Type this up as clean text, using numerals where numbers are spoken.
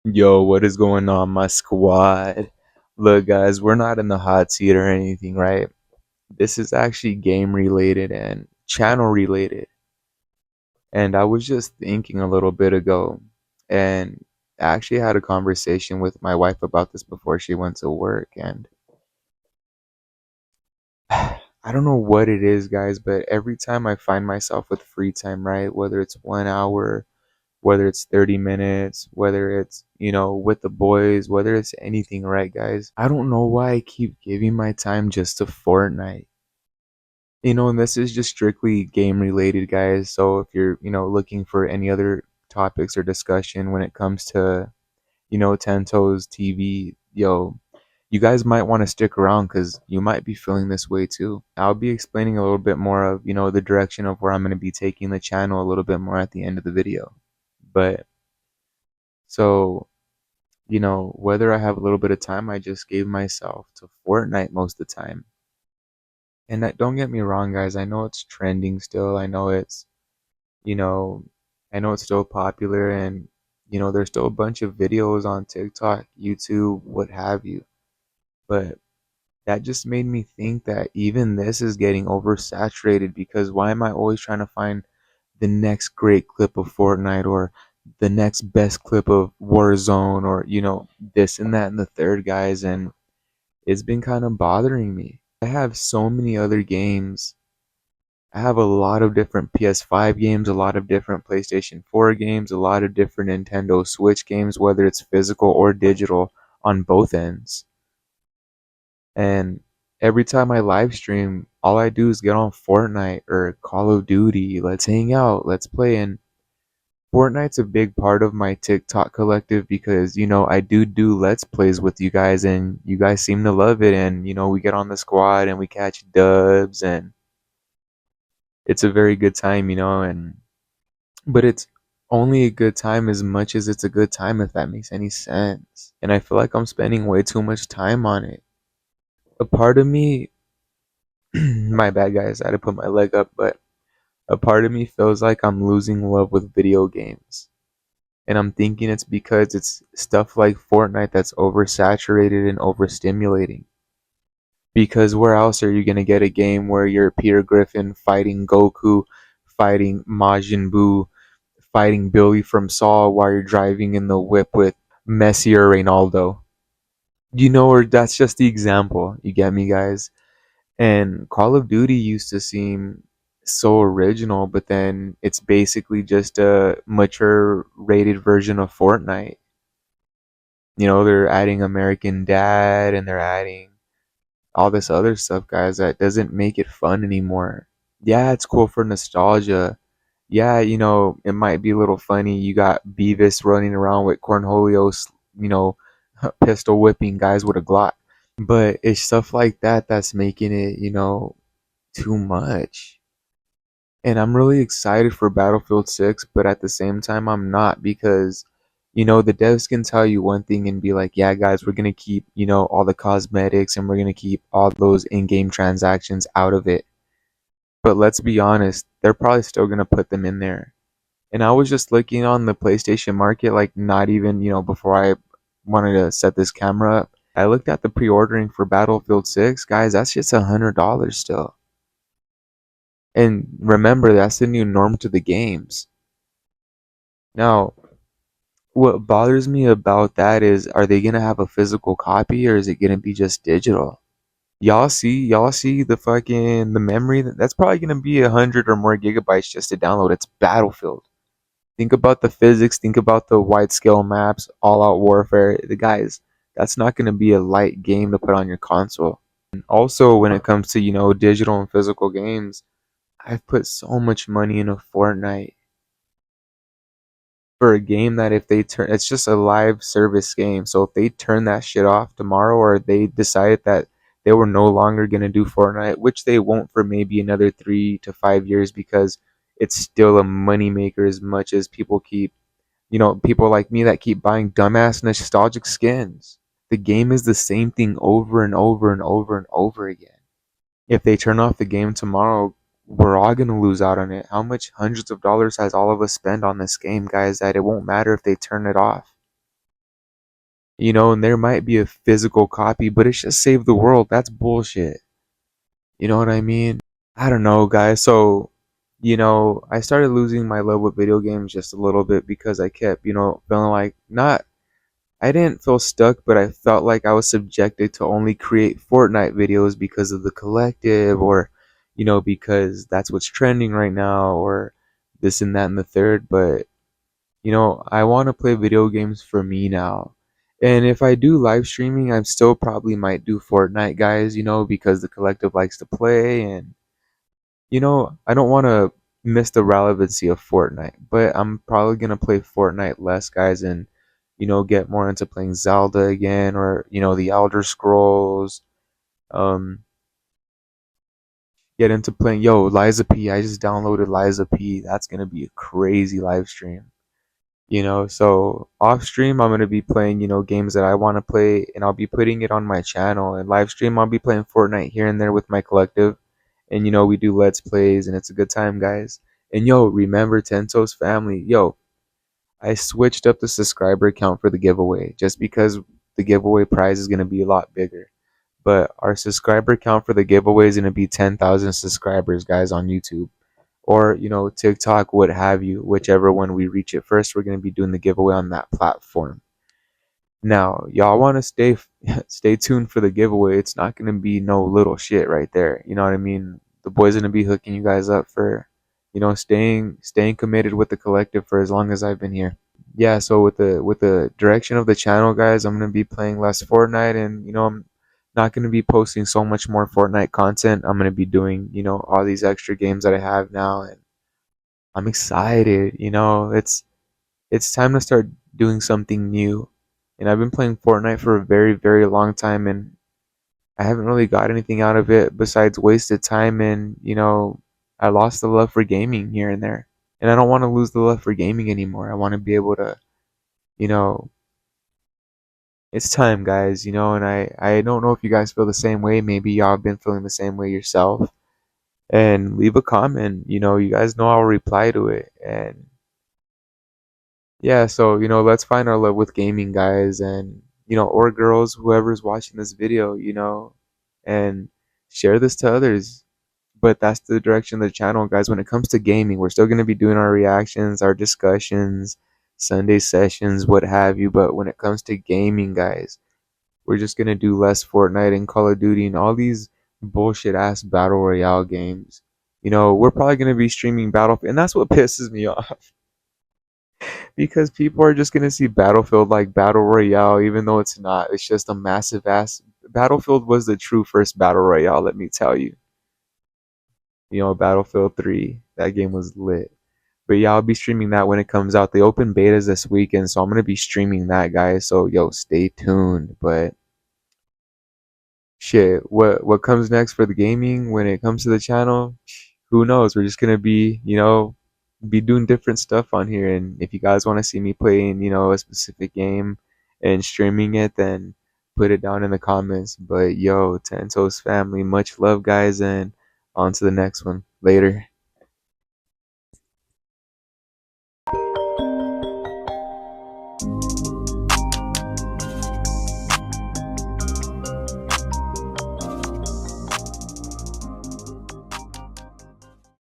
Yo, what is going on, my squad? Look, guys, we're not in the hot seat or anything, right? This is actually game related and channel related. And I was just thinking a little bit ago, and I actually had a conversation with my wife about this before she went to work. And I don't know what it is, guys, but every time I find myself with free time, right? Whether it's 1 hour, whether it's 30 minutes, whether it's, with the boys, whether it's anything, right, guys? I don't know why I keep giving my time just to Fortnite. And this is just strictly game related, guys. So if you're, looking for any other topics or discussion when it comes to, Tento's TV, yo, you guys might want to stick around because you might be feeling this way too. I'll be explaining a little bit more of, the direction of where I'm going to be taking the channel a little bit more at the end of the video. But so whether I have a little bit of time, I just gave myself to Fortnite most of the time. And don't get me wrong, guys. I know it's trending still. You know, I know it's still popular, and there's still a bunch of videos on TikTok, YouTube, what have you. But that just made me think that even this is getting oversaturated because why am I always trying to find the next great clip of Fortnite or the next best clip of Warzone or this and that and the third, guys, and it's been kind of bothering me. I have so many other games. I have a lot of different PS5 games, a lot of different PlayStation 4 games, a lot of different Nintendo Switch games, whether it's physical or digital on both ends. And every time I live stream, all I do is get on Fortnite or Call of Duty. Let's hang out, let's play. And Fortnite's a big part of my TikTok collective because, I do Let's Plays with you guys and you guys seem to love it. And, we get on the squad and we catch dubs and it's a very good time, but it's only a good time as much as it's a good time, if that makes any sense. And I feel like I'm spending way too much time on it. A part of me, my bad guys, I had to put my leg up, but a part of me feels like I'm losing love with video games. And I'm thinking it's because it's stuff like Fortnite that's oversaturated and overstimulating. Because where else are you going to get a game where you're Peter Griffin fighting Goku, fighting Majin Buu, fighting Billy from Saw while you're driving in the whip with Messi or Ronaldo? Or that's just the example. You get me, guys? And Call of Duty used to seem so original, but then it's basically just a mature rated version of Fortnite. They're adding American Dad and they're adding all this other stuff, guys, that doesn't make it fun anymore. Yeah, it's cool for nostalgia. Yeah, it might be a little funny. You got Beavis running around with Cornholios, you know, pistol whipping guys with a Glock. But it's stuff like that that's making it, too much. And I'm really excited for Battlefield 6, but at the same time, I'm not because, the devs can tell you one thing and be like, yeah, guys, we're going to keep, all the cosmetics and we're going to keep all those in game transactions out of it. But let's be honest, they're probably still going to put them in there. And I was just looking on the PlayStation market, like not even, before I wanted to set this camera up. I looked at the pre ordering for Battlefield 6. Guys, that's just $100 still. And remember, that's the new norm to the games. Now, what bothers me about that is, are they gonna have a physical copy or is it gonna be just digital? Y'all see the memory. That's probably gonna be 100 or more gigabytes just to download. It's Battlefield. Think about the physics. Think about the wide scale maps, all out warfare. The guys, that's not gonna be a light game to put on your console. And also, when it comes to digital and physical games, I've put so much money into Fortnite for a game that if they turn, it's just a live service game. So if they turn that shit off tomorrow or they decided that they were no longer going to do Fortnite, which they won't for maybe another 3 to 5 years because it's still a moneymaker as much as people keep, people like me that keep buying dumbass nostalgic skins. The game is the same thing over and over and over and over again. If they turn off the game tomorrow, we're all gonna lose out on it. How much hundreds of dollars has all of us spent on this game, guys, that it won't matter if they turn it off? and there might be a physical copy, but it's just save the world. That's bullshit. You know what I mean? I don't know, guys. So, I started losing my love with video games just a little bit because I kept, feeling like not, I didn't feel stuck, but I felt like I was subjected to only create Fortnite videos because of the collective or, because that's what's trending right now or this and that and the third. But I want to play video games for me now. And if I do live streaming, I still probably might do Fortnite, guys, because the collective likes to play. And, I don't want to miss the relevancy of Fortnite, but I'm probably going to play Fortnite less, guys, and, get more into playing Zelda again or, the Elder Scrolls. Um, get into playing, yo, Liza P. I just downloaded Liza P. That's going to be a crazy live stream. So off stream I'm gonna be playing, games that I want to play, and I'll be putting it on my channel. And live stream I'll be playing Fortnite here and there with my collective, and we do let's plays, and it's a good time, guys. And yo, remember Tento's family, yo, I switched up the subscriber count for the giveaway just because the giveaway prize is gonna be a lot bigger. But our subscriber count for the giveaway is gonna be 10,000 subscribers, guys, on YouTube or TikTok, what have you, whichever one we reach it first. We're going to be doing the giveaway on that platform. Now, y'all want to stay tuned for the giveaway. It's not going to be no little shit right there. You know what I mean? The boys going to be hooking you guys up for staying committed with the collective for as long as I've been here. Yeah, so with the direction of the channel, guys, I'm gonna be playing less Fortnite, and I'm not gonna be posting so much more Fortnite content. I'm gonna be doing all these extra games that I have now, and I'm excited. It's time to start doing something new, and I've been playing Fortnite for a very very long time, and I haven't really got anything out of it besides wasted time, and I lost the love for gaming here and there, and I don't want to lose the love for gaming anymore. I want to be able to you know it's time, guys, and I don't know if you guys feel the same way. Maybe y'all have been feeling the same way yourself. And leave a comment. You guys know I'll reply to it. And yeah, so let's find our love with gaming, guys, and or girls, whoever's watching this video, and share this to others. But that's the direction of the channel, guys. When it comes to gaming, we're still gonna be doing our reactions, our discussions, Sunday sessions, what have you. But when it comes to gaming, guys, we're just gonna do less Fortnite and Call of Duty and all these bullshit ass battle royale games. We're probably gonna be streaming Battlefield, and that's what pisses me off because people are just gonna see Battlefield like battle royale, even though it's not. It's just a massive ass. Battlefield was the true first battle royale. Let me tell you. Battlefield 3. That game was lit. But yeah, I'll be streaming that when it comes out. The open beta is this weekend, so I'm gonna be streaming that, guys. So yo, stay tuned. But shit, what comes next for the gaming when it comes to the channel? Who knows? We're just gonna be doing different stuff on here. And if you guys want to see me playing, a specific game and streaming it, then put it down in the comments. But yo, Tento's family, much love, guys, and on to the next one. Later.